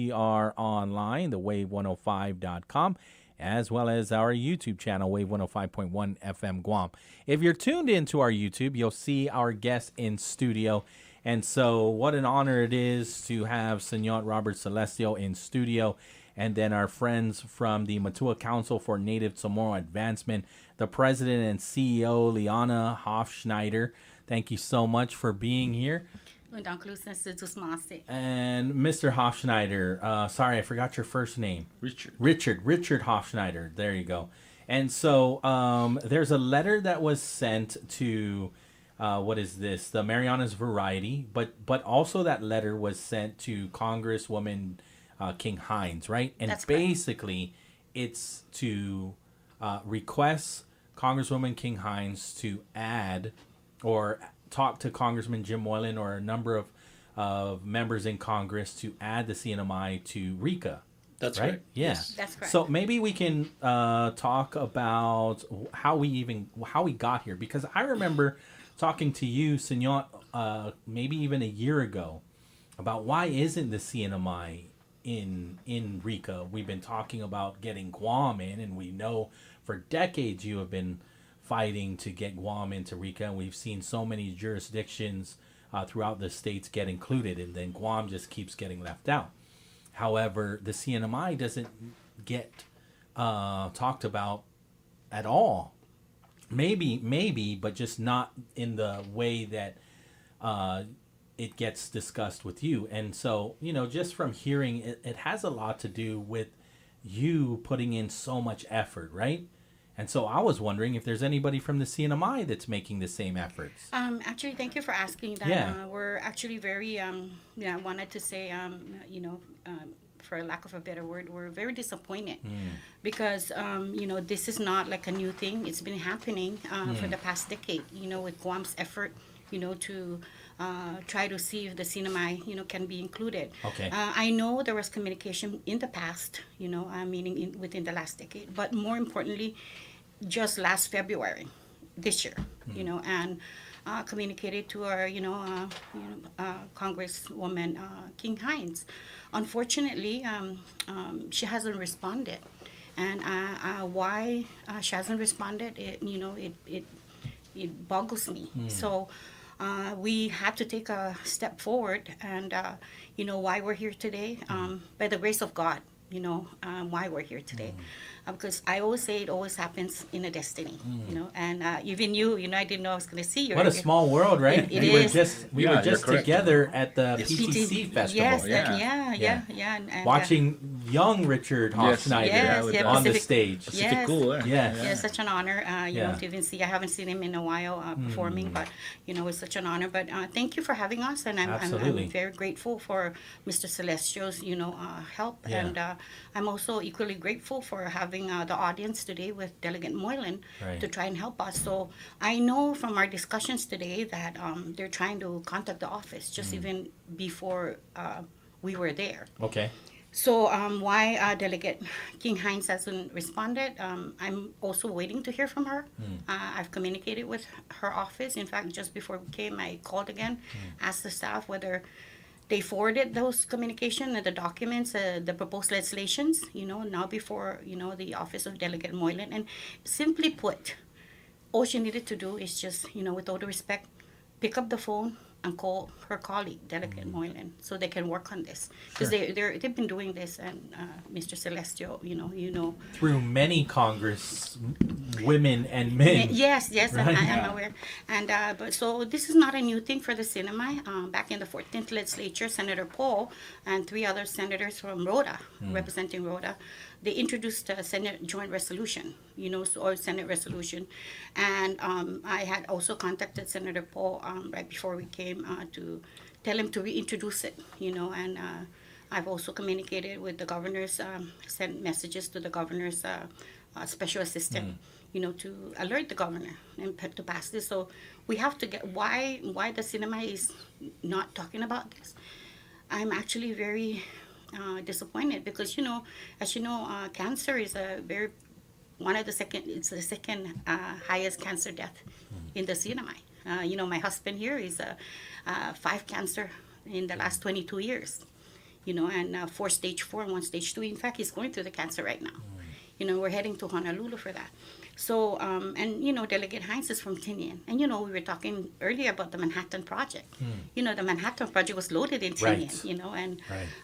We are online, the wave105.com, as well as our YouTube channel, Wave 105.1 FM Guam. If you're tuned into our YouTube, you'll see our guest in studio. And so, what an honor it is to have Senor Robert Celestio in studio, and then our friends from the Matua Council for Native Chamorro Advancement, the president and CEO, Liana Hofshneider. Thank you so much for being here. And Mr. Hofschneider, sorry, I forgot your first name. Richard Hofschneider. There you go. And so there's a letter that was sent to, what is this? The Marianas Variety, but also that letter was sent to Congresswoman King Hines, right? And that's basically it's to request Congresswoman King Hines to add or talk to Congressman Jim Moylan or a number of members in Congress to add the CNMI to RECA. That's right. Yeah, yes. That's correct. So maybe we can talk about how we got here, because I remember talking to you, Senor, maybe even a year ago, about why isn't the CNMI in RECA. We've been talking about getting Guam in, and we know for decades you have been fighting to get Guam into RECA, and we've seen so many jurisdictions throughout the states get included, and then Guam just keeps getting left out. However, the CNMI doesn't get talked about at all. Maybe, but just not in the way that it gets discussed with you. And so, just from hearing it has a lot to do with you putting in so much effort, right? And so I was wondering if there's anybody from the CNMI that's making the same efforts. Actually, thank you for asking that. Yeah. We're actually very, I wanted to say, for lack of a better word, we're very disappointed because, this is not like a new thing. It's been happening for the past decade, with Guam's effort, to try to see if the CNMI, can be included. Okay. I know there was communication in the past, meaning within the last decade, but more importantly, just last February, this year, and communicated to our, Congresswoman King Hines. Unfortunately, she hasn't responded, and why she hasn't responded, it boggles me. So. We had to take a step forward, and why we're here today, by the grace of God, why we're here today, because I always say it always happens in a destiny, and even you, I didn't know I was going to see you. What a small world, right? We were just together at the PTC festival. Yes, and watching young Richard Hofshneider on the stage. Yes, cool. Yes, such an honor. You don't even see. I haven't seen him in a while performing, but it's such an honor. But thank you for having us, and I'm very grateful for Mr. Celestio's help, and I'm also equally grateful for having the audience today with Delegate Moylan to try and help us. So I know from our discussions today that they're trying to contact the office just even before we were there. Okay. So why Delegate King Hines hasn't responded, I'm also waiting to hear from her. I've communicated with her office. In fact, just before we came, I called again, asked the staff whether they forwarded those communication and the documents, the proposed legislations, now before, the office of Delegate Moylan. And simply put, all she needed to do is just, with all due respect, pick up the phone and call her colleague, Delegate Moylan, so they can work on this. Because they've been doing this, and Mr. Celestio, through many Congress women and men. Yes, right? I'm aware. And but so this is not a new thing for the CNMI. Back in the 14th legislature, Senator Paul and 3 other senators from Rhoda, representing Rhoda, they introduced a Senate joint resolution, or Senate resolution. And I had also contacted Senator Paul right before we came to tell him to reintroduce it, and I've also communicated with the governors, sent messages to the governor's special assistant, to alert the governor and to pass this. So we have to get why the CNMI is not talking about this. I'm actually very disappointed because as you know, cancer is it's the second highest cancer death in the CNMI. My husband here is 5 cancer in the last 22 years. and 4 stage 4 and 1 stage 2. In fact, he's going through the cancer right now. We're heading to Honolulu for that. So, and Delegate Hines is from Tinian. And, we were talking earlier about the Manhattan Project. The Manhattan Project was loaded in Tinian,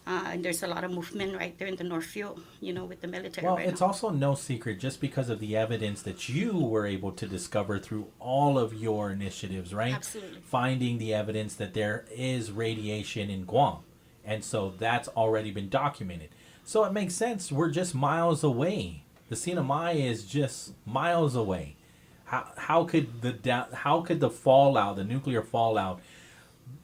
and there's a lot of movement right there in the North Field, with the military. Well, it's also no secret just because of the evidence that you were able to discover through all of your initiatives, right? Absolutely. Finding the evidence that there is radiation in Guam. And so that's already been documented. So it makes sense. We're just miles away. The CNMI is just miles away. How could the fallout, the nuclear fallout,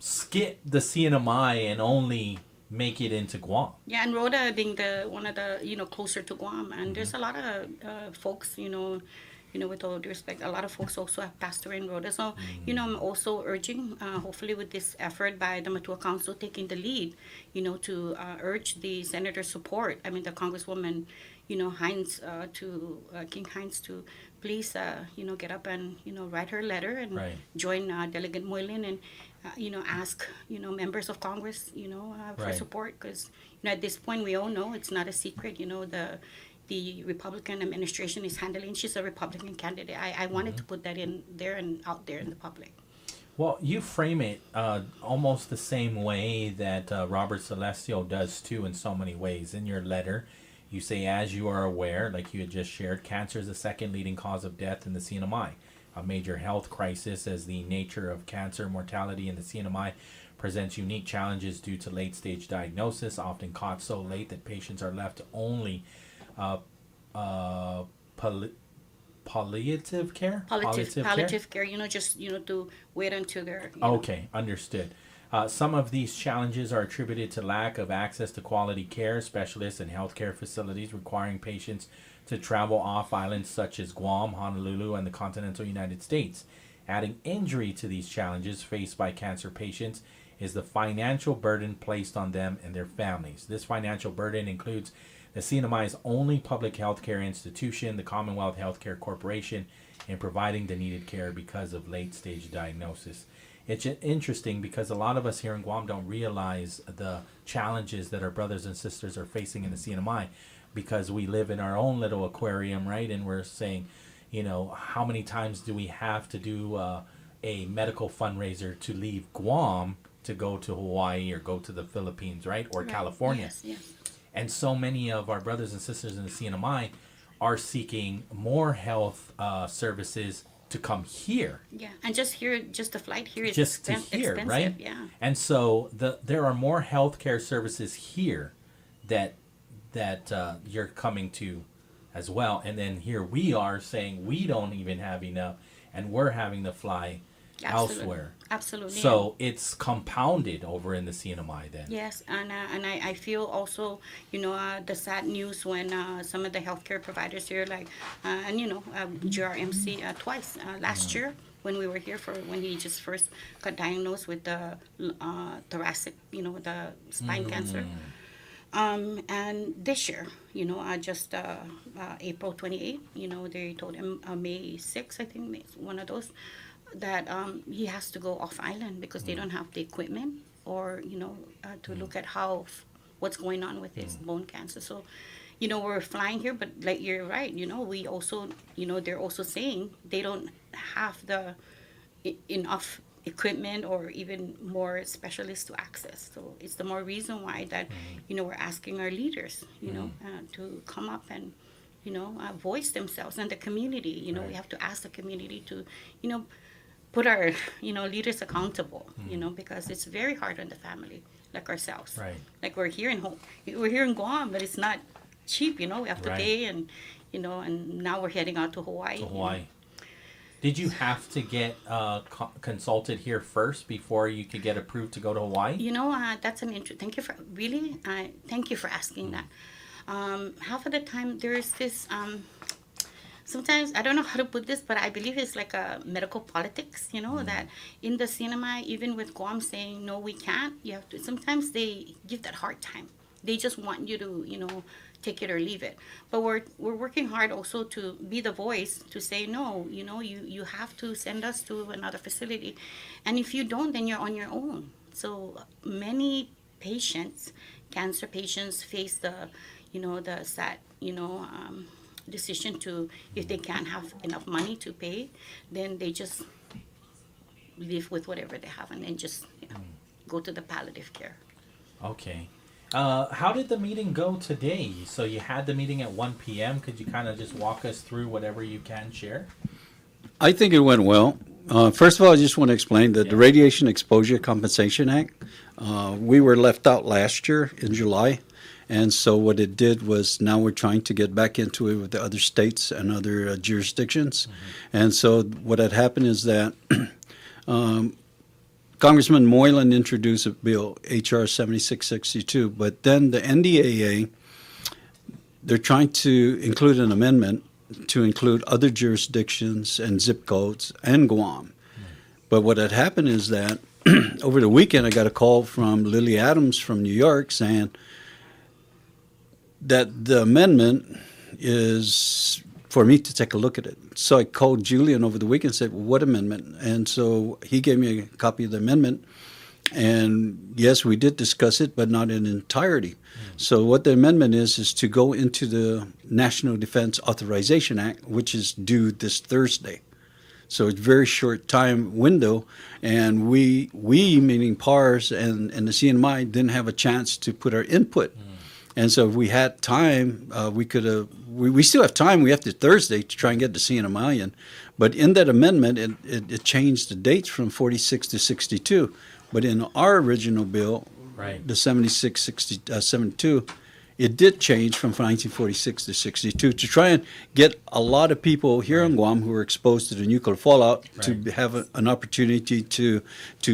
skip the CNMI and only make it into Guam? Yeah, and Rhoda being one of the closer to Guam, and there's a lot of folks with all due respect, a lot of folks also have passed away in Rhoda. So I'm also urging, hopefully with this effort by the Matua Council taking the lead, to urge the senator's support. I mean the Congresswoman. Hines King Hines to please get up and write her letter and join Delegate Moylan and ask members of Congress for support, because at this point we all know it's not a secret. The Republican administration is handling. She's a Republican candidate. I wanted to put that in there and out there in the public. Well, you frame it almost the same way that Robert Celestio does too, in so many ways. In your letter, you say, as you are aware, like you had just shared, cancer is the second leading cause of death in the CNMI. A major health crisis, as the nature of cancer mortality in the CNMI presents unique challenges due to late-stage diagnosis, often caught so late that patients are left to only palliative care? Palliative care, just, to wait until they're... Okay, understood. Some of these challenges are attributed to lack of access to quality care, specialists, and healthcare facilities requiring patients to travel off islands such as Guam, Honolulu, and the continental United States. Adding injury to these challenges faced by cancer patients is the financial burden placed on them and their families. This financial burden includes the CNMI's only public healthcare institution, the Commonwealth Healthcare Corporation, in providing the needed care because of late-stage diagnosis. It's interesting because a lot of us here in Guam don't realize the challenges that our brothers and sisters are facing in the CNMI, because we live in our own little aquarium, right? And we're saying, how many times do we have to do a medical fundraiser to leave Guam to go to Hawaii or go to the Philippines, right? Or California. Yes. And so many of our brothers and sisters in the CNMI are seeking more health services to come here. Yeah, and just the flight here is just to here, expensive, right? Yeah. And so there are more healthcare services here that you're coming to as well. And then here we are saying we don't even have enough, and we're having to fly elsewhere. Absolutely. So it's compounded over in the CNMI then. Yes, and I feel also, the sad news when some of the healthcare providers here, like, GRMC twice last year when we were here when he just first got diagnosed with the thoracic, the spine cancer. And this year, just April 28th, they told him May 6th, I think, one of those, that he has to go off island because they don't have the equipment or to look at what's going on with his bone cancer. So we're flying here, but like you're right, we also they're also saying they don't have the enough equipment or even more specialists to access. So it's the more reason why that we're asking our leaders to come up and voice themselves, and the community we have to ask the community to put our leaders accountable, because it's very hard on the family like ourselves. Right. Like we're here in Guam, but it's not cheap. We have to pay, and and now we're heading out to Hawaii. Did you have to get consulted here first before you could get approved to go to Hawaii? That's an interesting. Thank you for asking that. Half of the time there is this. Sometimes, I don't know how to put this, but I believe it's like a medical politics, that in the CNMI, even with Guam saying, no, we can't, you have to, sometimes they give that hard time. They just want you to, take it or leave it. But we're working hard also to be the voice to say, no, you have to send us to another facility. And if you don't, then you're on your own. So many patients cancer patients face the sad, decision to, if they can't have enough money to pay, then they just live with whatever they have and then just, go to the palliative care. Okay. How did the meeting go today? So you had the meeting at 1 p.m. Could you kind of just walk us through whatever you can share? I think it went well. First of all, I just want to explain that the Radiation Exposure Compensation Act, we were left out last year in July. And so what it did was now we're trying to get back into it with the other states and other jurisdictions. Mm-hmm. And so what had happened is that Congressman Moylan introduced a bill, H.R. 7662, but then the NDAA, they're trying to include an amendment to include other jurisdictions and zip codes and Guam. But what had happened is that over the weekend I got a call from Lily Adams from New York saying that the amendment is for me to take a look at it. So I called Julian over the weekend and said, well, what amendment? And so he gave me a copy of the amendment. And yes, we did discuss it, but not in entirety. So what the amendment is to go into the National Defense Authorization Act, which is due this Thursday. So it's a very short time window, and we meaning PARS and the CNMI, didn't have a chance to put our input. And so if we had time, we could have. We still have time. We have to Thursday to try and get the CNMI in. But in that amendment, it changed the dates from 46 to 62. But in our original bill, right, the 72, it did change from 1946 to 62 to try and get a lot of people here in Guam who were exposed to the nuclear fallout to have an opportunity to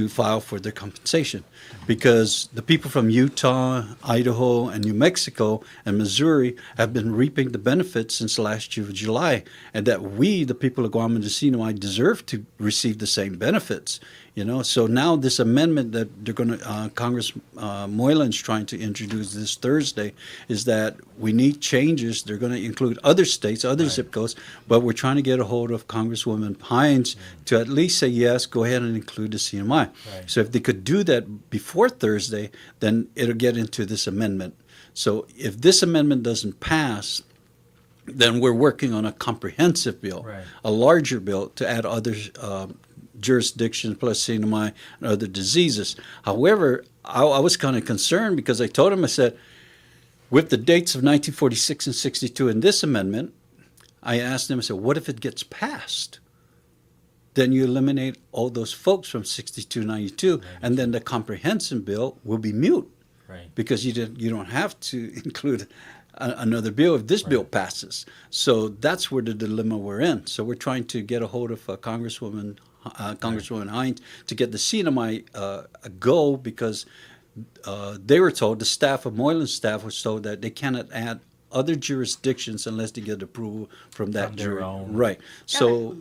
file for their compensation. Because the people from Utah, Idaho, and New Mexico and Missouri have been reaping the benefits since last year of July, and that we, the people of Guam and the CNMI, deserve to receive the same benefits. So now this amendment that they're going to, Congress Moylan's trying to introduce this Thursday, is that we need changes. They're going to include other states, other zip codes, but we're trying to get a hold of Congresswoman Pines to at least say, yes, go ahead and include the CNMI. Right. So if they could do that before Thursday, then it'll get into this amendment. So if this amendment doesn't pass, then we're working on a comprehensive bill, a larger bill to add other jurisdictions plus CNMI and other diseases. However, I was kind of concerned because I told him, I said, with the dates of 1946 and 62 in this amendment, I asked him, I said, what if it gets passed? Then you eliminate all those folks from 62, 92, and then the comprehensive bill will be mute. Right. Because you don't have to include another bill if this bill passes. So that's where the dilemma we're in. So we're trying to get a hold of Congresswoman Hines to get the CNMI a go, because they were told, the staff of Moylan's staff was told that they cannot add other jurisdictions unless they get approval from that their own. Right. So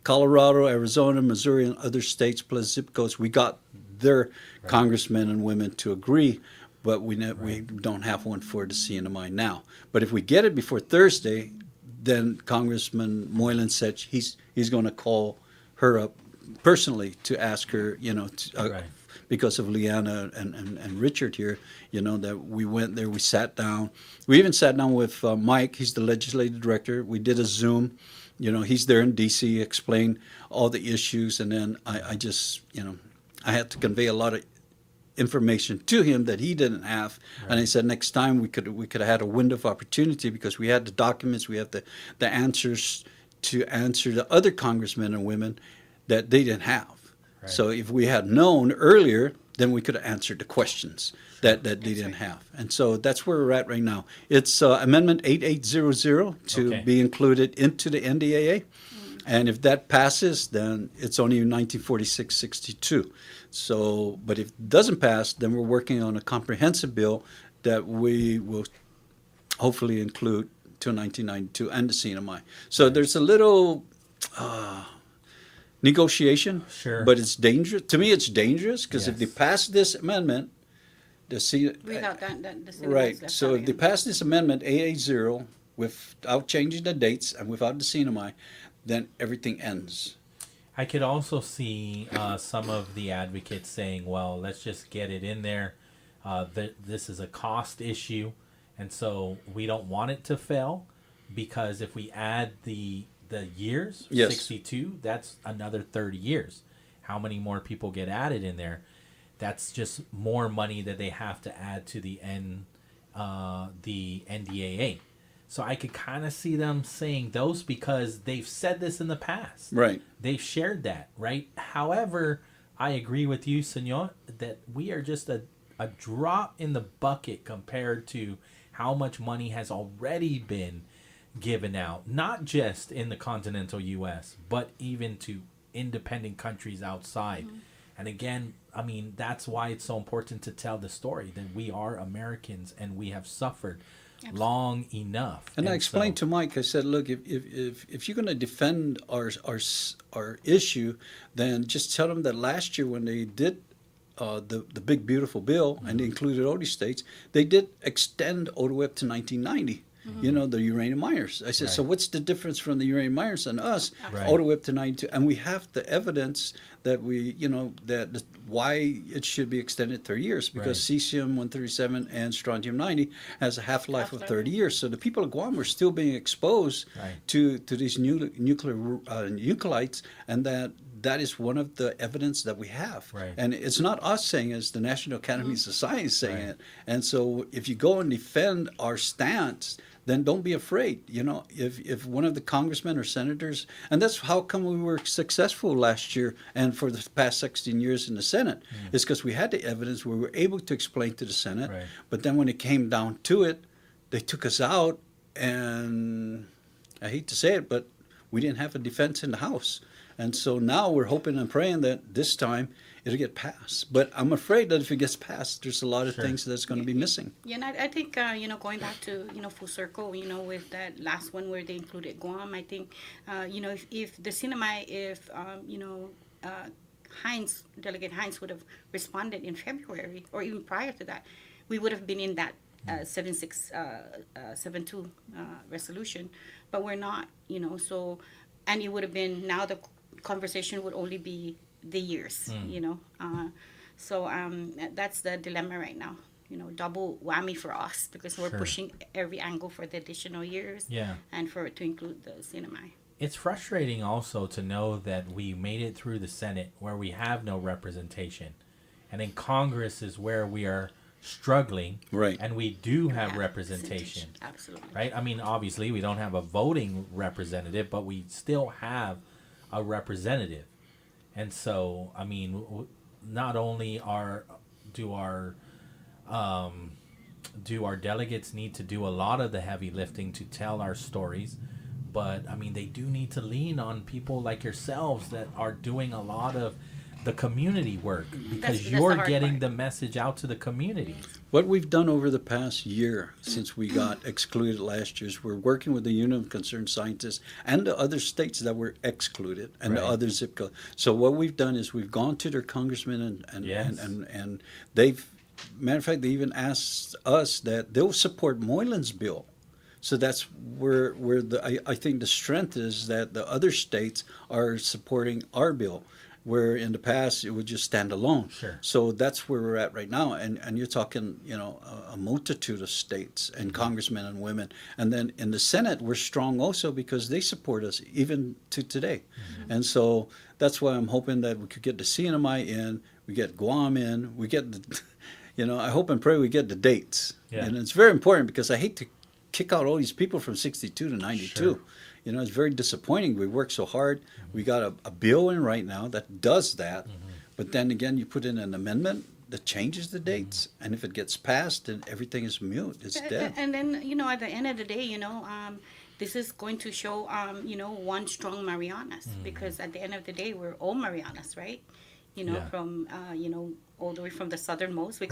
Colorado, Arizona, Missouri, and other states plus zip codes, we got their congressmen and women to agree, but we don't have one for the CNMI now. But if we get it before Thursday, then Congressman Moylan said he's going to call her up personally to ask her, because of Liana and Richard here, that we went there, we sat down. We even sat down with Mike, he's the legislative director. We did a Zoom. He's there in D.C., explained all the issues, and then I just, I had to convey a lot of information to him that he didn't have. Right. And I said next time we could have had a window of opportunity, because we had the documents, we had the answers to answer the other congressmen and women that they didn't have. Right. So if we had known earlier, then we could have answered the questions that they didn't have. And so that's where we're at right now. It's Amendment 8800 to be included into the NDAA. And if that passes, then it's only 1946-62. So, but if it doesn't pass, then we're working on a comprehensive bill that we will hopefully include to 1992 and the CNMI. So there's a little negotiation, but it's dangerous. To me, it's dangerous, because if they pass this amendment, the CNMI, so if they pass this amendment AA0 without changing the dates and without the CNMI, then everything ends. I could also see some of the advocates saying, well, let's just get it in there. This is a cost issue, and so we don't want it to fail, because if we add the years, Yes. 62, that's another 30 years. How many more people get added in there? That's just more money that they have to add to the NDAA. So I could kind of see them saying those, because they've said this in the past. Right. They've shared that, right? However, I agree with you, Senor, that we are just a drop in the bucket compared to how much money has already been given out, not just in the continental U.S., but even to independent countries outside. Mm-hmm. And again, I mean, that's why it's so important to tell the story that we are Americans and we have suffered long enough. And I explained to Mike, I said, look, if you're going to defend our issue, then just tell them that last year when they did the big beautiful bill, mm-hmm. and they included all these states, they did extend ODOEP to 1990. Mm-hmm. You know, the uranium miners. I said, right. So what's the difference from the uranium miners and us? Right. ODOEP to 92, and we have the evidence that that why it should be extended 30 years, because right. cesium-137 and strontium-90 has a half-life of 30 years. So the people of Guam are still being exposed right. to these nuclear nuclides, and that is one of the evidence that we have. Right. And it's not us saying it, it's the National Academy of Science saying right. it. And so if you go and defend our stance, then don't be afraid. You know, if one of the congressmen or senators, and that's how come we were successful last year and for the past 16 years in the Senate, is because we had the evidence, we were able to explain to the Senate, right. but then when it came down to it, they took us out, and I hate to say it, but we didn't have a defense in the House. And so now we're hoping and praying that this time it'll get passed. But I'm afraid that if it gets passed, there's a lot of things that's going to be missing. Yeah, and I think, going back to, full circle, with that last one where they included Guam, I think, if the CNMI, Delegate Hines would have responded in February or even prior to that, we would have been in that 7672 resolution. But we're not, so, and it would have been, now the conversation would only be the years, so that's the dilemma right now, double whammy for us, because we're pushing every angle for the additional years, and for it to include the CNMI. It's frustrating also to know that we made it through the Senate where we have no representation, and in Congress is where we are struggling, right? And we do have representation, absolutely, right? I mean, obviously we don't have a voting representative, but we still have a representative. And so, I mean, not only do our delegates need to do a lot of the heavy lifting to tell our stories, but I mean, they do need to lean on people like yourselves that are doing a lot of the community work, because you're getting the message out to the community. What we've done over the past year since we got excluded last year is we're working with the Union of Concerned Scientists and the other states that were excluded and right. the other zip codes. So what we've done is we've gone to their congressmen and they've, matter of fact, they even asked us that they'll support Moylan's bill. So that's where I think the strength is, that the other states are supporting our bill, where in the past it would just stand alone. Sure. So that's where we're at right now. And you're talking, a multitude of states and congressmen and women. And then in the Senate, we're strong also because they support us even to today. Mm-hmm. And so that's why I'm hoping that we could get the CNMI in, we get Guam in, we get the, I hope and pray we get the dates. Yeah. And it's very important, because I hate to kick out all these people from 62 to 92. Sure. It's very disappointing. We worked so hard. Mm-hmm. We got a bill in right now that does that. Mm-hmm. But then again, you put in an amendment that changes the dates. Mm-hmm. And if it gets passed, then everything is mute. It's dead. And then, at the end of the day, this is going to show, one strong Marianas. Mm-hmm. Because at the end of the day, we're all Marianas, right? From, all the way from the southernmost. We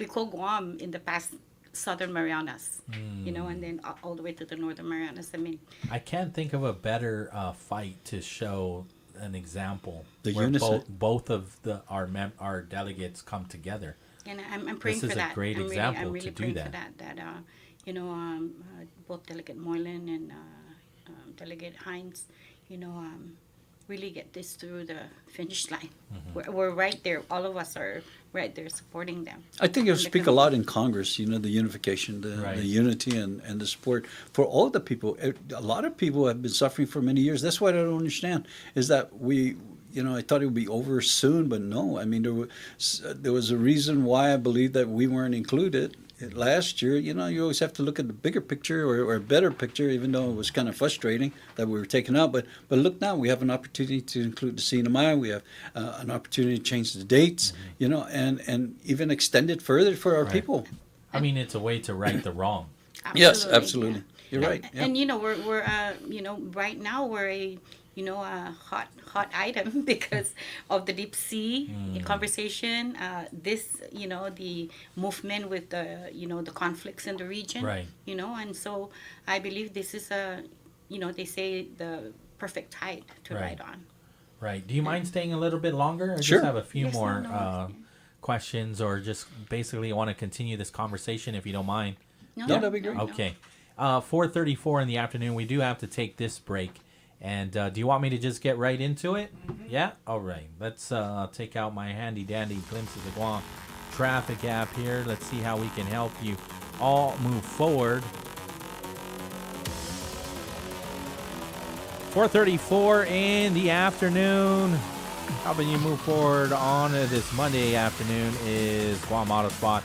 call Guam in the past Southern Marianas, and then all the way to the Northern Marianas. I mean, I can't think of a better fight to show an example where both of our delegates come together. And I'm praying for that. This is a great example I'm really to do praying that. For that both Delegate Moylan and Delegate Hines, really get this through the finish line. We're right there. All of us are right there supporting them. I think it'll And the speak a lot in Congress, the unification, Right. the unity and the support for all the people. A lot of people have been suffering for many years. That's what I don't understand, is that I thought it would be over soon, but no. I mean, there was a reason why I believe that we weren't included last year. You always have to look at the bigger picture or a better picture, even though it was kind of frustrating that we were taken out. But look now, we have an opportunity to include the CNMI. We have an opportunity to change the dates, and even extend it further for our Right. people. I mean, it's a way to right the wrong. Yes, absolutely. You're right. Yeah. And we're right now we're a hot item because of the deep sea conversation. The movement with the conflicts in the region. Right. And so I believe this is they say the perfect tide to Right. ride on. Right. Do you mind staying a little bit longer? I Sure. just have a few Yes, more no. questions, or just basically want to continue this conversation if you don't mind. No, that'd be great. Okay. 4:34 in the afternoon. We do have to take this break. And do you want me to just get right into it? Yeah? All right. Let's take out my handy dandy glimpses of Guam traffic app here. Let's see how we can help you all move forward. 4:34 in the afternoon. Helping you move forward on this Monday afternoon is Guam Auto Spot.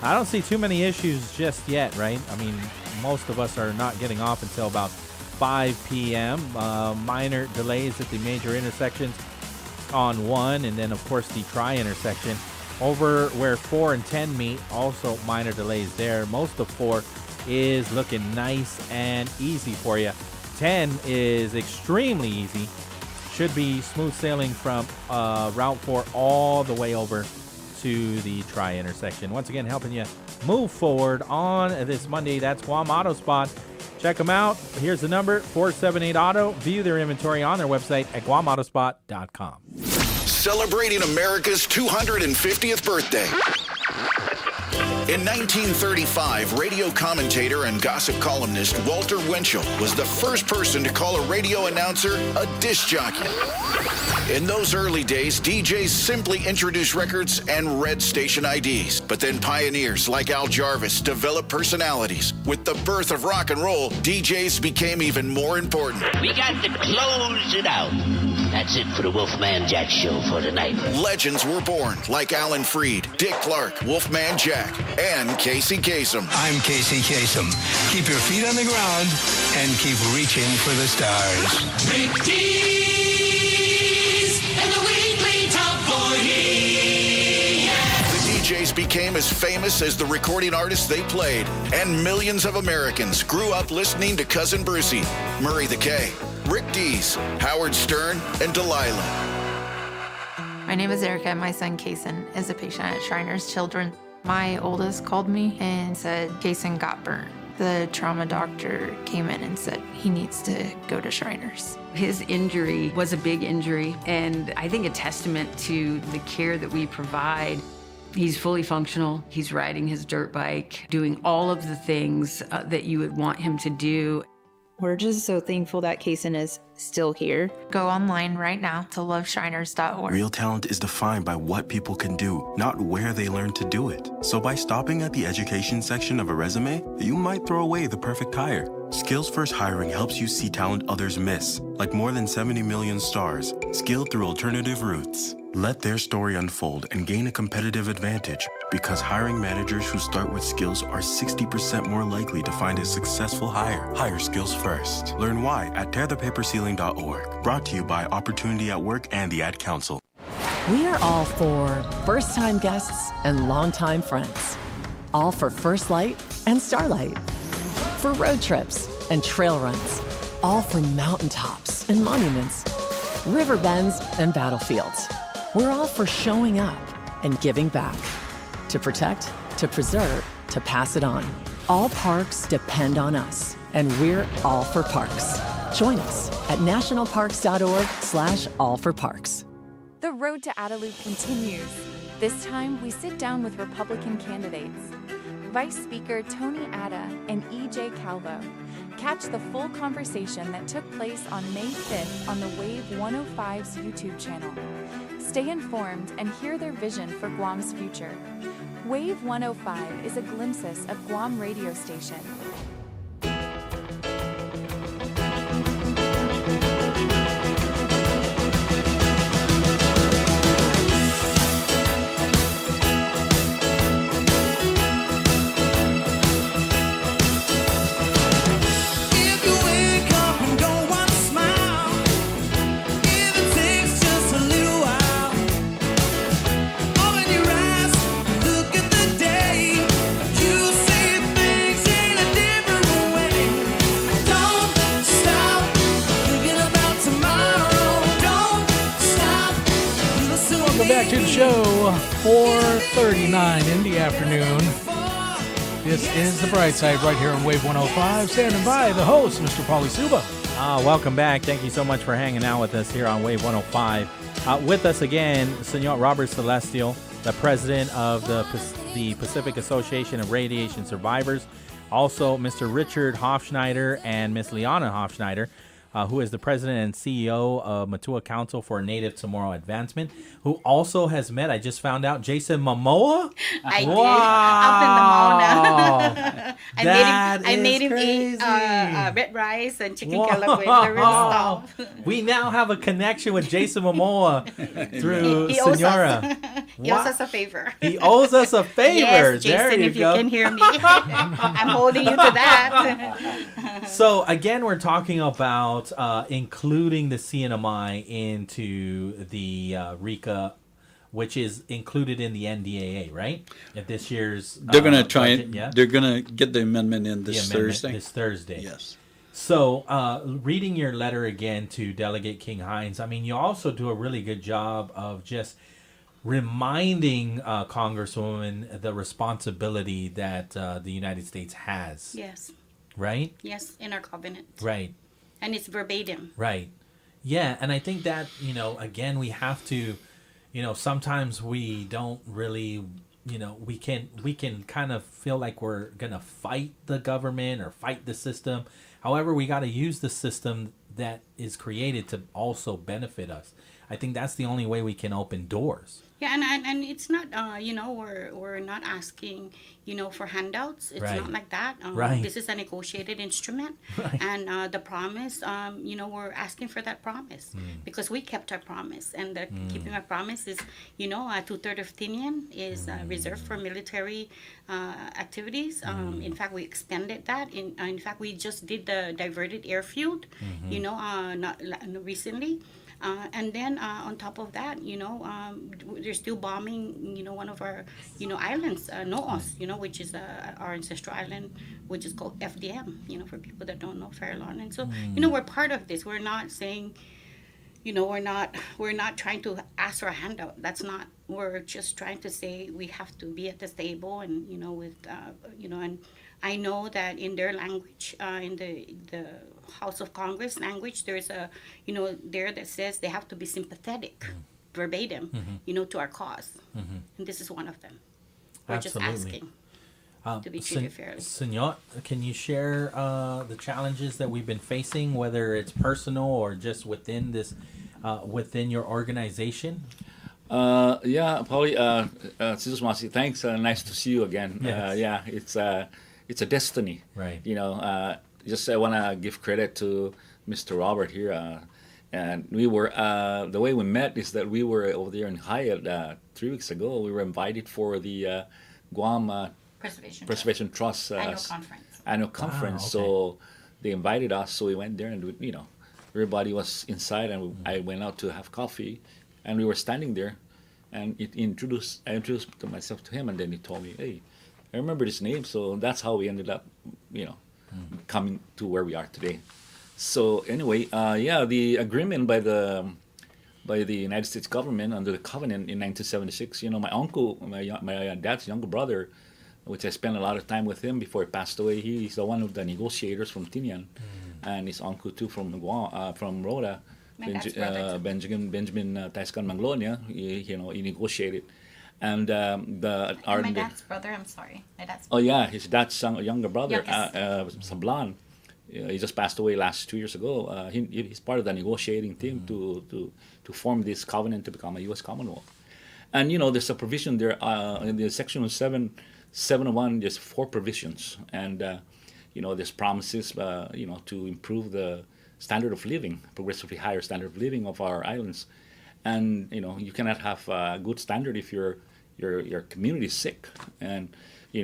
I don't see too many issues just yet, right? I mean, most of us are not getting off until about 5 p.m. Minor delays at the major intersections on 1, and then, of course, the tri-intersection. Over where 4 and 10 meet, also minor delays there. Most of 4 is looking nice and easy for you. 10 is extremely easy. Should be smooth sailing from Route 4 all the way over to the tri-intersection. Once again, helping you move forward on this Monday. That's Guam Auto Spot. Check them out. Here's the number, 478-AUTO. View their inventory on their website at guamautospot.com. Celebrating America's 250th birthday. In 1935, radio commentator and gossip columnist Walter Winchell was the first person to call a radio announcer a disc jockey. In those early days, DJs simply introduced records and read station IDs. But then pioneers like Al Jarvis developed personalities. With the birth of rock and roll, DJs became even more important. We got to close it out. That's it for the Wolfman Jack show for tonight. Legends were born like Alan Freed, Dick Clark, Wolfman Jack, and Casey Kasem. I'm Casey Kasem. Keep your feet on the ground and keep reaching for the stars. Rick Dees and the weekly top 40. The DJs became as famous as the recording artists they played, and millions of Americans grew up listening to Cousin Brucey, Murray the K, Rick Dees, Howard Stern, and Delilah. My name is Erica, and my son Kason is a patient at Shriners Children. My oldest called me and said Kason got burnt. The trauma doctor came in and said he needs to go to Shriners. His injury was a big injury, and I think a testament to the care that we provide. He's fully functional. He's riding his dirt bike, doing all of the things that you would want him to do. We're just so thankful that Kason is still here. Go online right now to loveshriners.org. Real talent is defined by what people can do, not where they learn to do it. So by stopping at the education section of a resume, you might throw away the perfect hire. Skills First Hiring helps you see talent others miss, like more than 70 million stars, skilled through alternative routes. Let their story unfold and gain a competitive advantage, because hiring managers who start with skills are 60% more likely to find a successful hire. Hire skills first. Learn why at tearthepaperceiling.org. Brought to you by Opportunity at Work and the Ad Council. We are all for first-time guests and longtime friends. All for First Light and Starlight. For road trips and trail runs. All for mountaintops and monuments. River bends and battlefields. We're all for showing up and giving back. To protect, to preserve, to pass it on. All parks depend on us, and we're all for parks. Join us at nationalparks.org/allforparks. The road to Adelup continues. This time, we sit down with Republican candidates. Vice Speaker Tony Atta and E.J. Calvo. Catch the full conversation that took place on May 5th on the Wave 105's YouTube channel. Stay informed and hear their vision for Guam's future. Wave 105 is a glimpse of Guam radio station. Back to the show, 4:39 in the afternoon. This is the Brightside right here on Wave 105. Standing by, the host, Mr. Paulie Suba. Welcome back. Thank you so much for hanging out with us here on Wave 105. With us again, Senor Robert Celestial, the president of the Pacific Association of Radiation Survivors. Also, Mr. Richard Hofschneider and Miss Liana Hofshneider, who is the president and CEO of Matua Council for Native Chamorro Advancement, who also has met, I just found out, Jason Momoa. I wow. did. Up in the Mona. I made him eat red rice and chicken calabria, the real stuff. We now have a connection with Jason Momoa through he owes Senora. us. He owes us a favor. He owes us a favor. Yes, Jason, there you if go. you can hear me, I'm holding you to that. So again, we're talking about including the CNMI into the RECA, which is included in the NDAA, right? At this year's They're going to try budget, it. yeah? They're going to get the amendment in this Amendment Thursday. This Thursday. Yes. So, reading your letter again to Delegate King Hines, I mean, you also do a really good job of just reminding Congresswoman the responsibility that the United States has. Yes. Right? Yes, in our covenant. Right. And it's verbatim. Right. Yeah, and I think that, again, we have to, sometimes we don't really, we can kind of feel like we're going to fight the government or fight the system. However, we got to use the system that is created to also benefit us. I think that's the only way we can open doors. Yeah, and it's not, we're not asking, for handouts. It's Right. not like that. Right. This is a negotiated instrument. Right. And the promise, we're asking for that promise because we kept our promise. And keeping our promise is, 2/3 of Tinian is reserved for military activities. In fact, we expanded that. In fact, we just did the diverted airfield, not recently. And then on top of that, they're still bombing, one of our, islands, Noos, which is our ancestral island, which is called FDM, for people that don't know, Farallon. And so, we're part of this. We're not saying, we're not trying to ask for a handout. That's not. We're just trying to say we have to be at this table and, and I know that in their language, in the House of Congress language, there's a, there that says they have to be sympathetic, verbatim, to our cause. And this is one of them. We're Absolutely. just asking to be treated fairly. Senor, can you share the challenges that we've been facing, whether it's personal or just within this, within your organization? Yeah, Paulie, Sister Masi, thanks. Nice to see you again. Yes. It's a destiny. Right. Just I want to give credit to Mr. Robert here. And we were, the way we met is that we were over there in Hyatt 3 weeks ago. We were invited for the Guam Preservation Trust annual conference. Wow, okay. So they invited us, so we went there and, everybody was inside and I went out to have coffee and we were standing there and I introduced myself to him and then he told me, hey, I remember this name. So that's how we ended up, coming to where we are today. So anyway, the agreement by the United States government under the covenant in 1976, my uncle, my dad's younger brother, which I spent a lot of time with him before he passed away. He's the one of the negotiators from Tinian, and his uncle too from Guam, from Rhoda, Benjamin Taiskan Manglonia. He negotiated, and my dad's brother. I'm sorry, my dad's. Oh yeah, his dad's younger brother, Sablan. he just passed away last 2 years ago. He's part of the negotiating team to form this covenant to become a U.S. Commonwealth. And there's a provision there in the Section 701. There's 4 provisions, and there's promises to improve the standard of living, progressively higher standard of living of our islands. And you cannot have a good standard if your community is sick. And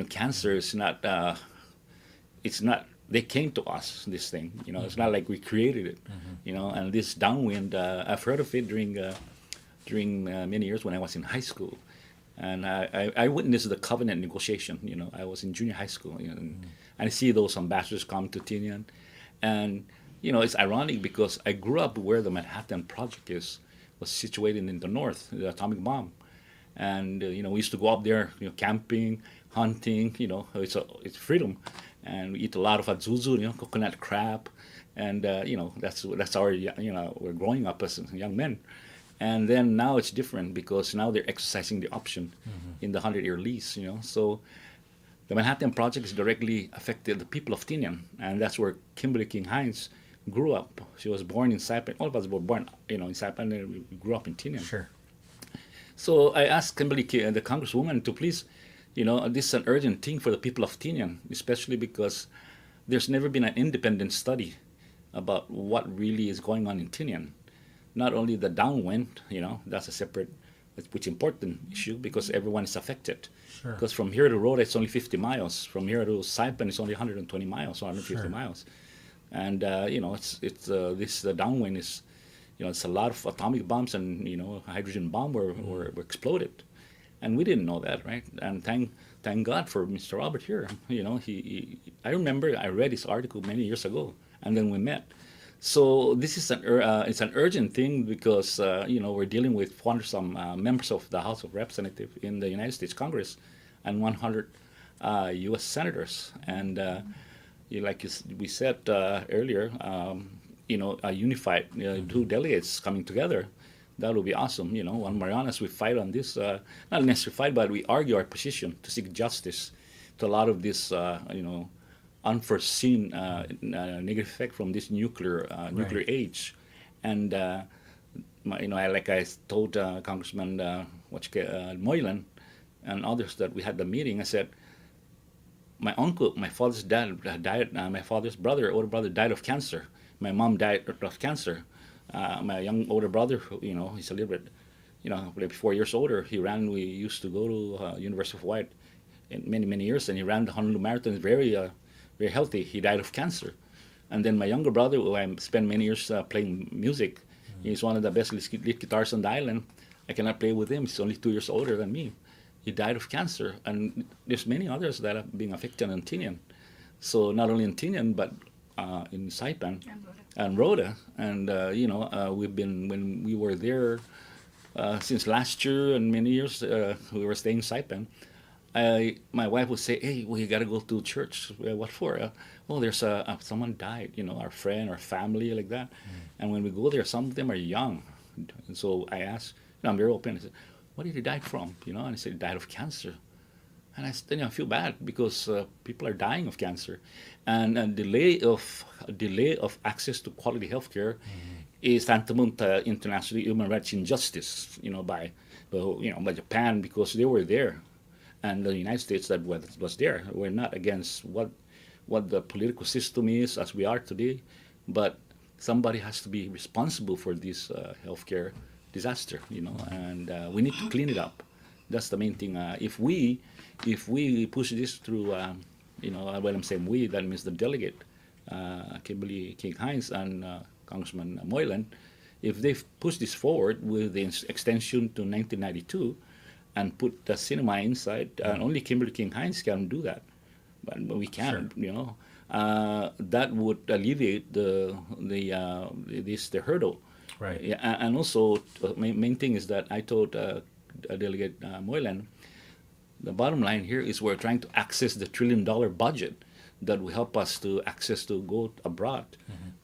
cancer is not. It's not. They came to us. This thing. It's not like we created it. And this downwind. I've heard of it during many years when I was in high school, and I witnessed the covenant negotiation. I was in junior high school, and I see those ambassadors come to Tinian, and it's ironic because I grew up where the Manhattan Project was situated in the north, the atomic bomb, and we used to go up there, camping, hunting. It's freedom, and we eat a lot of azuzu, coconut crab, and that's our we're growing up as young men. And then now it's different because now they're exercising the option in the 100-year lease. So the Manhattan Project has directly affected the people of Tinian, and that's where Kimberly King Hines grew up. She was born in Saipan. All of us were born, in Saipan, and we grew up in Tinian. Sure. So I asked Kimberly King, the Congresswoman, to please, this is an urgent thing for the people of Tinian, especially because there's never been an independent study about what really is going on in Tinian. Not only the downwind, that's a separate, which important issue because everyone is affected. Sure. Because from here to Rhoda, it's only 50 miles. From here to Saipan, it's only 120 miles, 150 miles. And the downwind is, it's a lot of atomic bombs and hydrogen bomb were exploded, and we didn't know that, right? And thank God for Mr. Robert here. I remember I read his article many years ago, and then we met. So this is it's an urgent thing because we're dealing with 400 some members of the House of Representatives in the United States Congress, and 100 U.S. senators, and we said earlier, a unified 2 delegates coming together, that would be awesome. On Marianas we fight on this, not necessarily fight, but we argue our position to seek justice to a lot of this, unforeseen negative effect from this nuclear age, and I told Congressman Moylan and others that we had the meeting. I said, my uncle, my father's dad died. My father's older brother, died of cancer. My mom died of cancer. My older brother, he's a little bit, maybe 4 years older. We used to go to University of Hawaii in many years, and he ran the Honolulu Marathon. Very healthy. He died of cancer. And then my younger brother, who I spent many years playing music, he's one of the best lead guitarists on the island. I cannot play with him. He's only 2 years older than me. He died of cancer. And there's many others that are being affected in Tinian. So not only in Tinian, but in Saipan and Rhoda. And, we've been, when we were there since last year and many years, we were staying in Saipan. My wife would say, "Hey, we got to go to church." What for? There's someone died, our friend or family like that. And when we go there, some of them are young. And so I asked, I'm very open. I said, "What did he die from?" And I said, "He died of cancer." And I said, I feel bad because people are dying of cancer, and a delay of access to quality health care is tantamount to international human rights injustice. By Japan, because they were there. And the United States that was there. We're not against what the political system is as we are today, but somebody has to be responsible for this healthcare disaster, and we need to clean it up. That's the main thing. If we push this through, when I'm saying we, that means the delegate, Kimberly King Hines and Congressman Moylan, if they push this forward with the extension to 1992, and put the CNMI inside, and only Kimberly King Hines can do that, but we can't. Sure. That would alleviate the hurdle. Right. Yeah, and also main thing is that I told Delegate Moylan, the bottom line here is we're trying to access the $1 trillion budget that will help us to access to go abroad,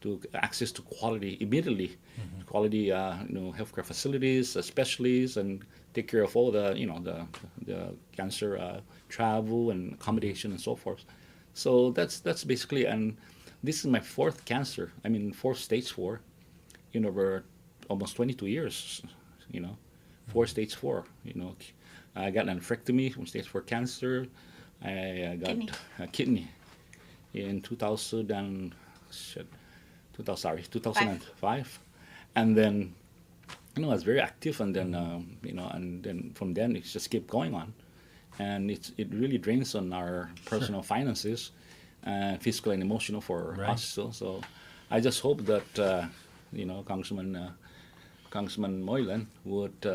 to access to quality immediately, quality healthcare facilities, specialists, and take care of all the the cancer travel and accommodation and so forth. So that's basically, and this is my fourth cancer. I mean, stage 4, over almost 22 years, stage 4, I got an nephrectomy from stage 4 cancer. I got a kidney in 2005. And then, I was very active, and then, and then from then it just kept going on. And it really drains on our personal finances, physical and emotional for us. So I just hope that, Congressman Moylan would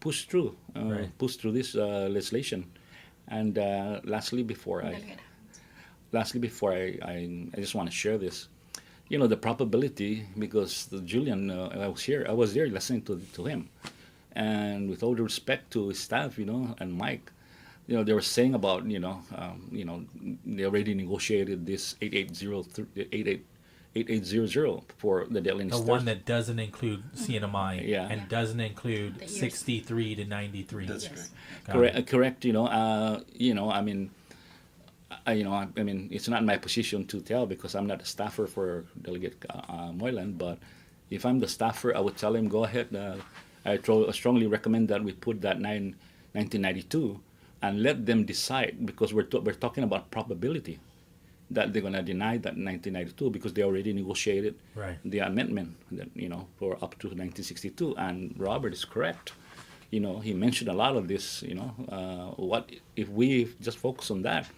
push through this legislation. And lastly, before I just want to share this. The probability, because Julian, I was there listening to him, and with all due respect to his staff, and Mike, they were saying about, they already negotiated this 8800 for the deadly The one that doesn't include CNMI and doesn't include 63 to 93. That's right. Correct. I mean, it's not my position to tell because I'm not a staffer for Delegate Moylan. But if I'm the staffer, I would tell him, go ahead. I strongly recommend that we put that 1992 and let them decide, because we're talking about probability that they're going to deny that 1992 because they already negotiated the amendment that, for up to 1962. And Robert is correct. He mentioned a lot of this. What if we just focus on that?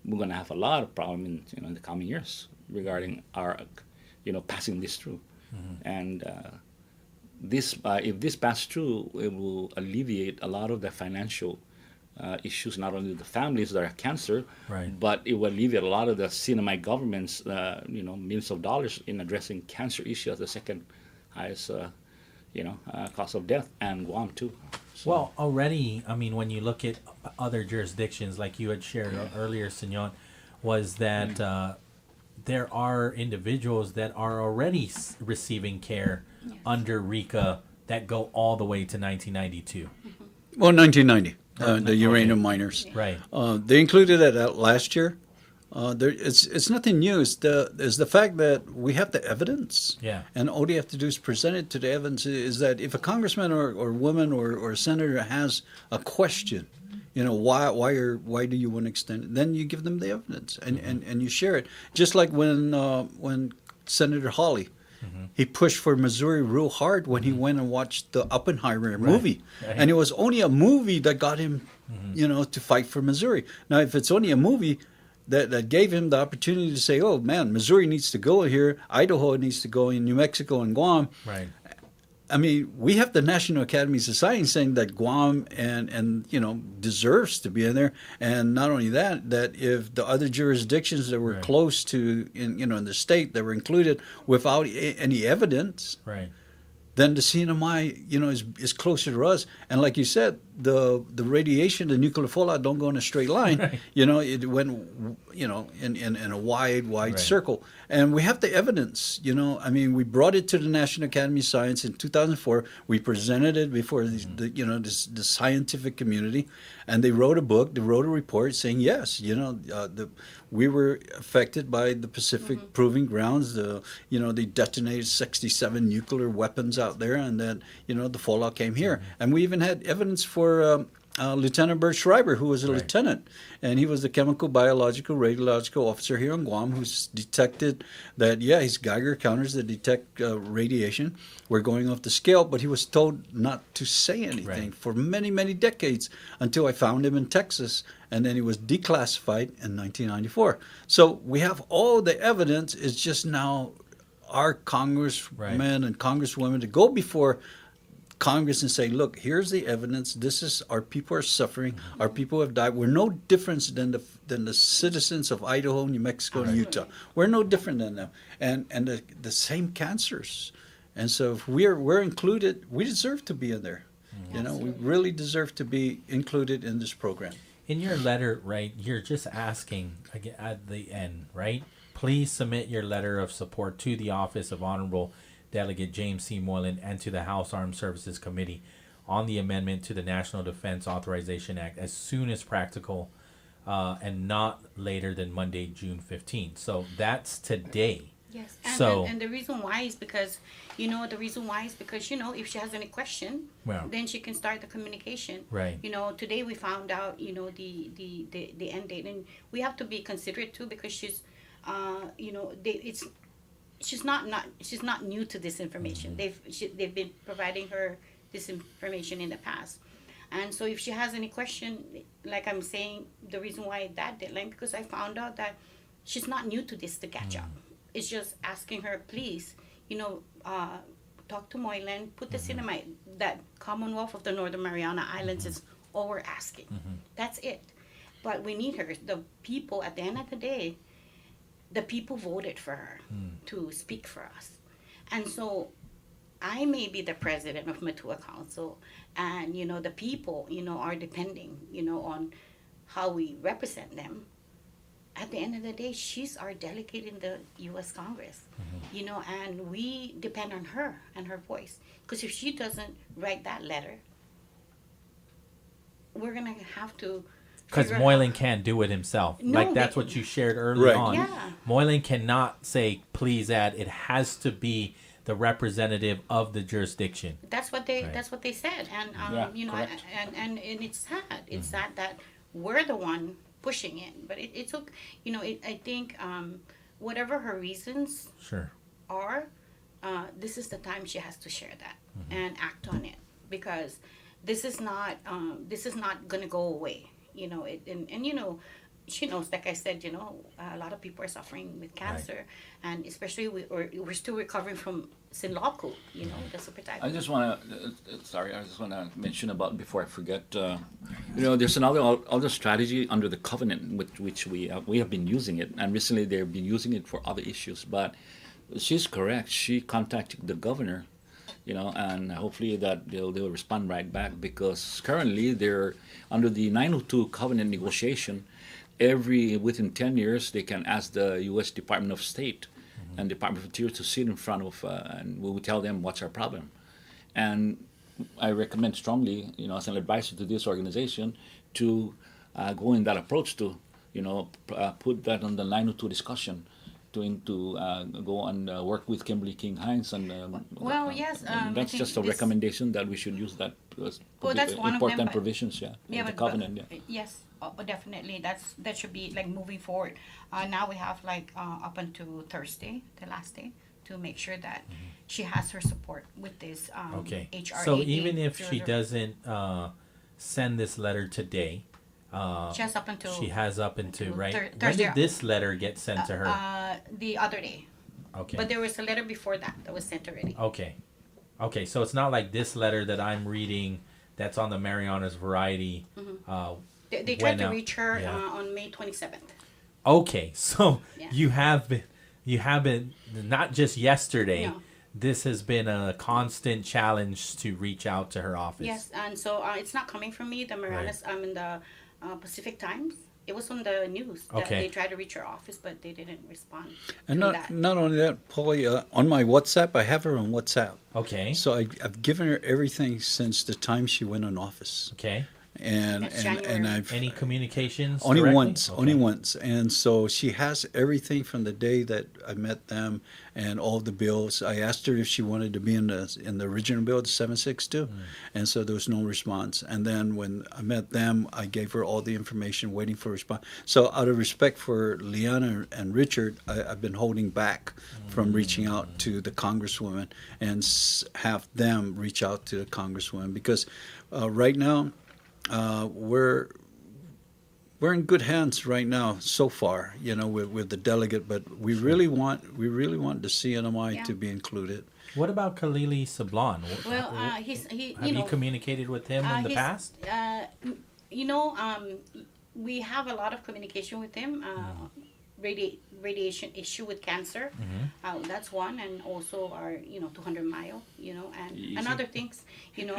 We're going to have a lot of problems in the coming years regarding our, passing this through. And if this passes through, it will alleviate a lot of the financial issues, not only the families that are cancer, but it will alleviate a lot of the CNMI government's, millions of dollars in addressing cancer issues as the second highest, cause of death, and Guam too. So. Well, already, I mean, when you look at other jurisdictions, like you had shared earlier, Senor, was that there are individuals that are already receiving care under RECA that go all the way to 1992. Well, 1990, the uranium miners. Right. They included it last year. It's nothing new. It's the fact that we have the evidence. Yeah. And all you have to do is present it to the evidence. Is that if a congressman or woman or a senator has a question, why do you want to extend it? Then you give them the evidence and you share it. Just like when Senator Hawley, he pushed for Missouri real hard when he went and watched the Oppenheimer movie. Right. And it was only a movie that got him, to fight for Missouri. Now, if it's only a movie that gave him the opportunity to say, oh, man, Missouri needs to go here, Idaho needs to go in, New Mexico and Guam. Right. I mean, we have the National Academy of Science saying that Guam and deserves to be in there. And not only that if the other jurisdictions that were close to, in the state that were included without any evidence, then the CNMI, is closer to us. And like you said, the radiation, the nuclear fallout don't go in a straight line. Right. It went, in a wide circle. And we have the evidence, we brought it to the National Academy of Science in 2004. We presented it before the scientific community, and they wrote a book, they wrote a report saying, yes, we were affected by the Pacific Proving Grounds. They detonated 67 nuclear weapons out there, and then, the fallout came here. And we even had evidence for Lieutenant Bert Schreiber, who was a lieutenant, and he was the chemical, biological, radiological officer here on Guam, who's detected that, his Geiger counters that detect radiation were going off the scale, but he was told not to say anything for many, many decades until I found him in Texas, and then he was declassified in 1994. So we have all the evidence. It's just now our congressmen and congresswomen to go before Congress and say, look, here's the evidence. This is, our people are suffering. Our people have died. We're no different than the citizens of Idaho, New Mexico, and Utah. We're no different than them. And the same cancers. And so if we're included, we deserve to be in there. We really deserve to be included in this program. In your letter, you're just asking at the end, please submit your letter of support to the Office of Honorable Delegate James C. Moylan and to the House Armed Services Committee on the amendment to the National Defense Authorization Act as soon as practical. and not later than Monday, June 15th. So that's today. Yes, and the reason why is because, if she has any question, then she can start the communication. Right. Today we found out, the end date, and we have to be considerate too, because she's, she's not new to this information. They've been providing her this information in the past. And so if she has any question, like I'm saying, the reason why that deadline, because I found out that she's not new to this, to catch up. It's just asking her, please, talk to Moylan, put the CNMI, that Commonwealth of the Northern Mariana Islands is all we're asking. That's it. But we need her. The people, at the end of the day, the people voted for her to speak for us. And so I may be the president of Matua Council, and, the people, are depending, on how we represent them. At the end of the day, she's our delegate in the U.S. Congress, and we depend on her and her voice. Because if she doesn't write that letter, we're going to have to... Because Moylan can't do it himself. No, that's what you shared early on. Yeah. Moylan cannot say, please add. It has to be the representative of the jurisdiction. That's what they said. And, and it's sad. It's sad that we're the one pushing it, but it took, I think whatever her reasons are, this is the time she has to share that and act on it, because this is not gonna go away, she knows, like I said, a lot of people are suffering with cancer, and especially we're still recovering from Sinlaku, the super typhoon. I just want to mention about, before I forget, there's another strategy under the covenant with which we have been using it, and recently they've been using it for other issues. But she's correct. She contacted the governor, and hopefully that they'll respond right back, because currently they're under the 902 covenant negotiation. Within 10 years, they can ask the U.S. Department of State and Department of Interior to sit in front of, and we will tell them what's our problem. And I recommend strongly, as an advisor to this organization, to go in that approach to, put that on the 902 discussion, to go and work with Kimberly King Hines, and yes, that's just a recommendation that we should use that that's one important of them, provisions, the covenant. Yes, definitely. That should be like moving forward. Now we have like up until Thursday, the last day, to make sure that she has her support with this HR. So even if she doesn't send this letter today, she has up until right. When did this letter get sent to her? The other day. Okay. But there was a letter before that was sent already. Okay. So it's not like this letter that I'm reading that's on the Marianas Variety. They tried to reach her on May 27th. Okay, so you have been not just yesterday. No. This has been a constant challenge to reach out to her office. Yes, and so it's not coming from me. The Marianas, I'm in the Pacific Times. It was on the news that they tried to reach her office, but they didn't respond. And not only that, Paulie, on my WhatsApp, I have her on WhatsApp. Okay. So I've given her everything since the time she went in office. Okay. And I've any communications only directly? only once, and so she has everything from the day that I met them and all the bills. I asked her if she wanted to be in the original bill, the 762, and so there was no response. And then when I met them, I gave her all the information, waiting for a response. So out of respect for Liana and Richard, I've been holding back from reaching out to the congresswoman and have them reach out to the congresswoman, because right now. We're in good hands right now so far, with the delegate, but we really want the CNMI to be incled. What about Khalili Sablan? Well, have you communicated with him in the past? We have a lot of communication with him. Radiation issue with cancer, that's one, and also our 200 mile, and other things, and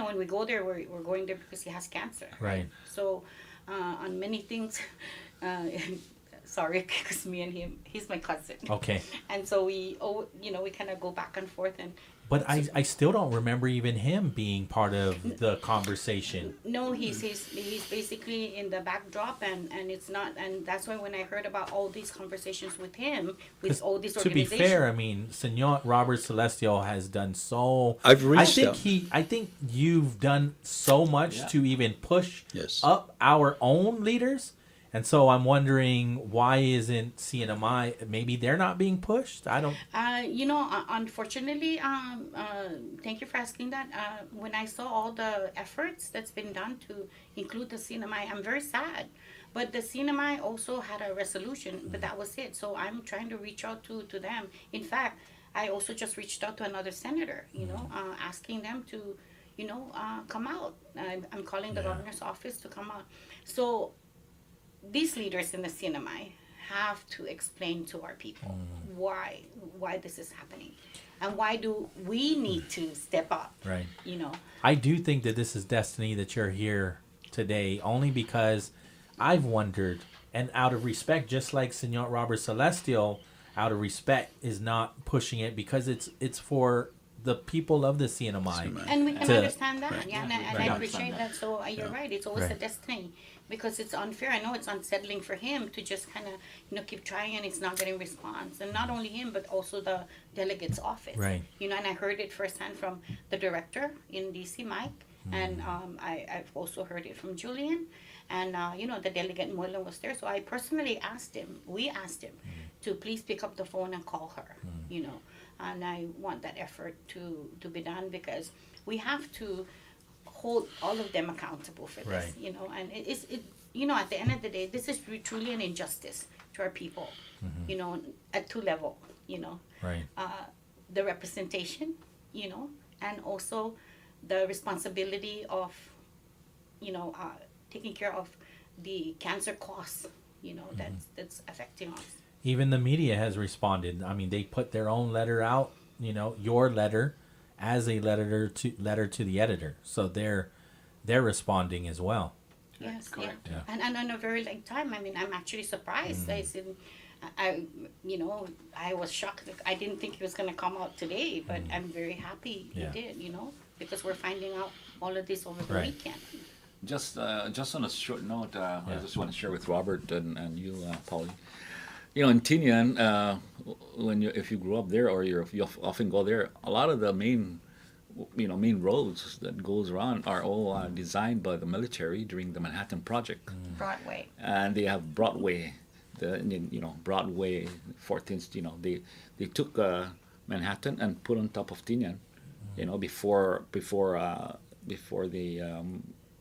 when we go there, we're going there because he has cancer, right? So on many things, sorry, because me and him, he's my cousin, okay, and so we kind of go back and forth, and But I still don't remember even him being part of the conversation. No, he's basically in the backdrop, and it's not, and that's why when I heard about all these conversations with him, with all these To be organizations. fair, I mean, Senor Robert Celestial has done so. I've reached out. I think you've done so much to even push up our own leaders. And so I'm wondering, why isn't CNMI, maybe they're not being pushed? I don't... Unfortunately, thank you for asking that. When I saw all the efforts that's been done to include the CNMI, I'm very sad. But the CNMI also had a resolution, but that was it. So I'm trying to reach out to them. In fact, I also just reached out to another senator, asking them to, come out. I'm calling the governor's office to come out. So these leaders in the CNMI have to explain to our people why this is happening, and why do we need to step up. Right. I do think that this is destiny that you're here today, only because I've wondered, and out of respect, just like Senor Robert Celestial, out of respect, is not pushing it because it's for the people of the CNMI. And we can understand that, Right. and I appreciate that. So you're right. It's always a destiny, because it's unfair. I know it's unsettling for him to just kind of, keep trying, and it's not getting response. And not only him, but also the delegate's office. Right. And I heard it firsthand from the director in DC, Mike, and I've also heard it from Julian, and the delegate Moylan was there. So I personally asked him. We asked him to please pick up the phone and call her. And I want that effort to be done, because we have to hold all of them accountable for this, and at the end of the day, this is truly an injustice to our people, at two levels, Right. The representation, and also the responsibility of, taking care of the cancer costs, that's affecting us. Even the media has responded. I mean, they put their own letter out, your letter as a letter to the editor. So they're responding as well. Yes, correct. yeah. And on a very late time. I mean, I'm actually surprised. I was shocked. I didn't think he was going to come out today, but I'm very happy he did, because we're finding out all of this over the weekend. Just on a short note, I just want to share with Robert and you, Polly. In Tinian, if you grew up there, or you often go there, a lot of the main roads that goes around are all designed by the military during the Manhattan Project. Broadway. And they have Broadway, Broadway, 14th. They took Manhattan and put on top of Tinian, before the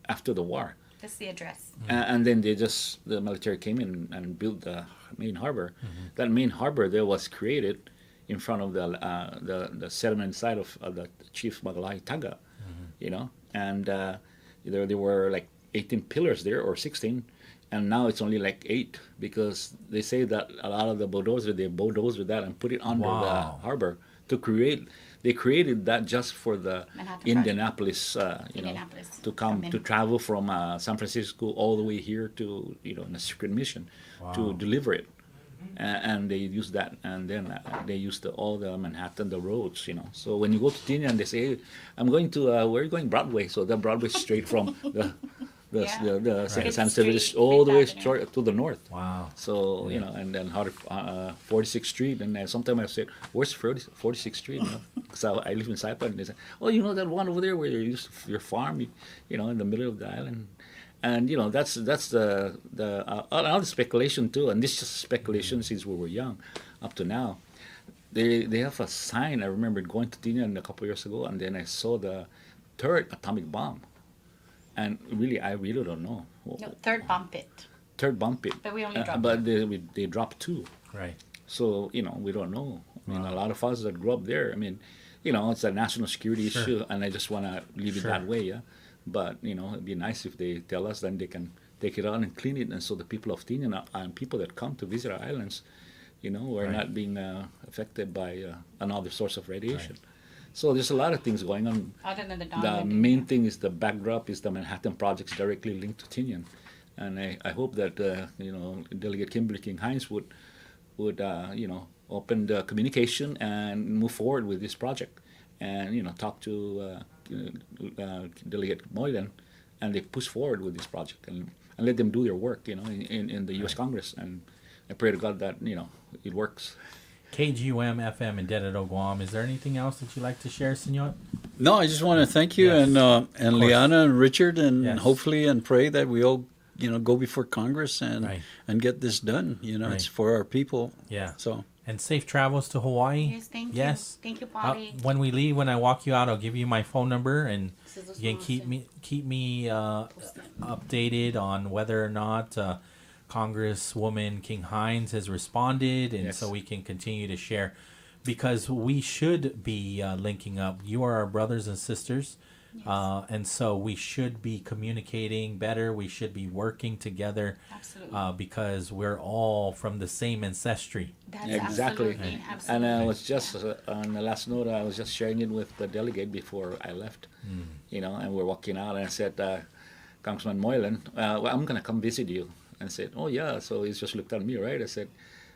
after the war. That's the address. And then the military came in and built the main harbor. That main harbor there was created in front of the settlement site of the Chief Magalai Taga, and there were like 18 pillars there, or 16, and now it's only like 8, because they say that a lot of the they bulldozed that and put it under the harbor to create. They created that just for the Indianapolis, to come to travel from San Francisco all the way here to in a secret mission to deliver it, and they used that, and then they used all the Manhattan, the roads, So when you go to Tinian, they say, "Hey, I'm going to where are you going? Broadway." So the Broadway straight from the San Francisco all the way to the north. Wow. So and then 46th Street, and sometimes I said, "Where's 46th Street?" Because I live in Saipan, and they say, "Oh, that one over there where you used your farm, in the middle of the island." And that's the another speculation too, and this is just speculation since we were young, up to now. They have a sign. I remember going to Tinian a couple of years ago, and then I saw the third atomic bomb. And I really don't know. No, third bomb pit. Third bomb pit. But we only dropped But they dropped 2. Right. So, we don't know. I mean, a lot of us that grew up there, it's a national security issue, and I just want to leave it that way, yeah. But, it'd be nice if they tell us, then they can take it out and clean it, and so the people of Tinian and people that come to visit our islands, we're not being affected by another source of radiation. Right. So there's a lot of things going on. Other than the main thing is the backdrop is the Manhattan projects directly linked to Tinian, and I hope that Delegate Kimberly King Hines would open the communication and move forward with this project, and talk to Delegate Moylan, and they push forward with this project and let them do their work, in the U.S. Congress. And I pray to God that it works. KGUM FM in Dededo, Guam. Is there anything else that you'd like to share, Senor? No, I just want to thank you and Liana and Richard, and hopefully and pray that we all go before Congress and get this done. It's for our people. Yeah. So. And safe travels to Hawaii. Yes, thank you. Yes. Thank you, Polly. When we leave, when I walk you out, I'll give you my phone number, and you can keep me updated on whether or not Congresswoman King Hines has responded, and so we can continue to share, because we should be linking up. You are our brothers and sisters. And so we should be communicating better. We should be working together. Absolutely. Because we're all from the same ancestry. That's Exactly. Absolutely. And I was just, on the last note, I was just sharing it with the delegate before I left, and we're walking out, and I said, Congressman Moylan, well, I'm going to come visit you. And I said, oh, yeah. So he just looked at me, right? I said,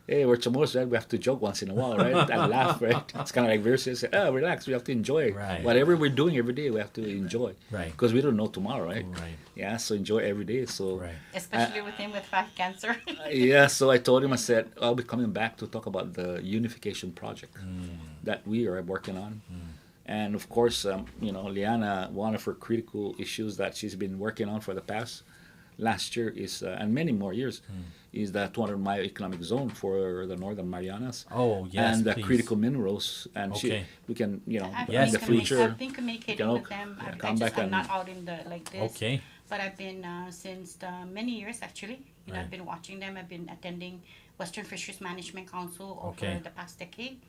hey, we're Chamorros, right? We have to joke once in a while, right? And laugh, right? It's kind of like versus, relax, we have to enjoy. Right. Whatever we're doing every day, we have to enjoy. Right. Because we don't know tomorrow, right? Right. Yeah, so enjoy every day. So. Right. Especially with him with thigh cancer. Yeah, so I told him, I said, I'll be coming back to talk about the unification project that we are working on. And of course, Liana, one of her critical issues that she's been working on for the past last year is, and many more years, is the 200-mile economic zone for the Northern Marianas. Oh, yes, and the please. critical minerals. And we can, I've in the future, I've been communicating with them. I'm not out in the like this. Okay. But I've been since many years actually. I've been watching them. I've been attending Western Fisheries Management Council over the past decade.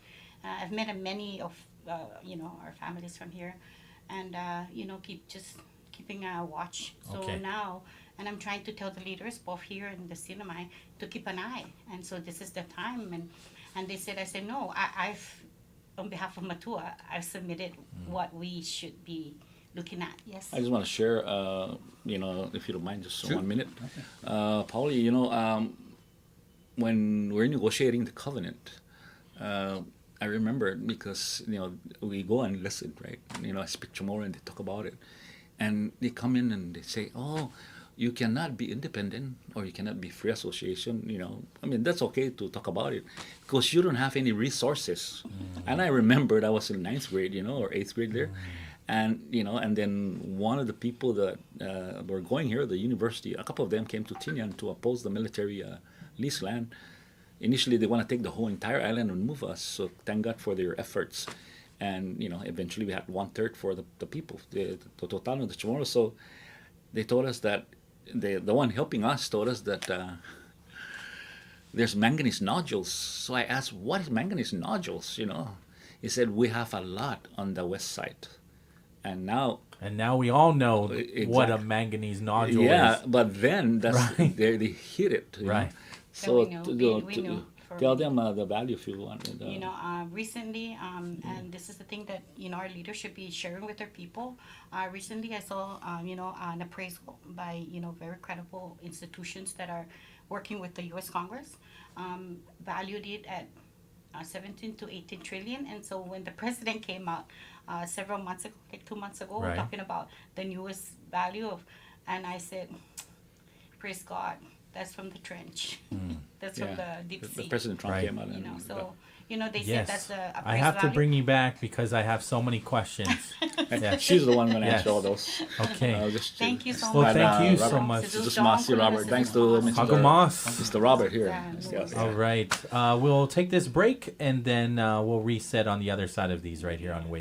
I've met many of our families from here, and keeping a watch. So now. And I'm trying to tell the leaders, both here and the CNMI, to keep an eye. And so this is the time. And they said, I said, no, I've, on behalf of Matua, I've submitted what we should be looking at. Yes. I just want to share, if you don't mind, just 1 minute. Paulie, when we're negotiating the covenant, I remember because, we go and listen, right? I speak Chamorro and they talk about it. And they come in and they say, oh, you cannot be independent or you cannot be free association, that's okay to talk about it because you don't have any resources. And I remembered I was in 9th grade, or 8th grade there. And, and then one of the people that were going here, the university, a couple of them came to Tinian to oppose the military lease land. Initially, they want to take the whole entire island and move us. So thank God for their efforts. And, eventually we had 1/3 for the people, the total of the Chamorro. So they told us that, the one helping us told us that there's manganese nodules. So I asked, what is manganese nodules, He said, we have a lot on the west side. And now we all know what a manganese nodule is. Yeah, but then they hit it. Right. So we know. Tell them the value if you want. Recently, and this is the thing that our leaders should be sharing with their people. Recently, I saw an appraisal by very credible institutions that are working with the U.S. Congress, valued it at 17 to 18 trillion. And so when the president came out several months ago, like 2 months ago, talking about the newest value of, and I said, praise God. That's from the trench. That's from the deep sea. The President Trump came out. They said that's the I have to bring you back because I have so many questions. She's the one going to answer all those. Okay. Thank you so much. Well, thank you so much. Just Mossy Robert. Thanks to Mr. Robert here. Yes. All right. We'll take this break and then we'll reset on the other side of these right here on Wave.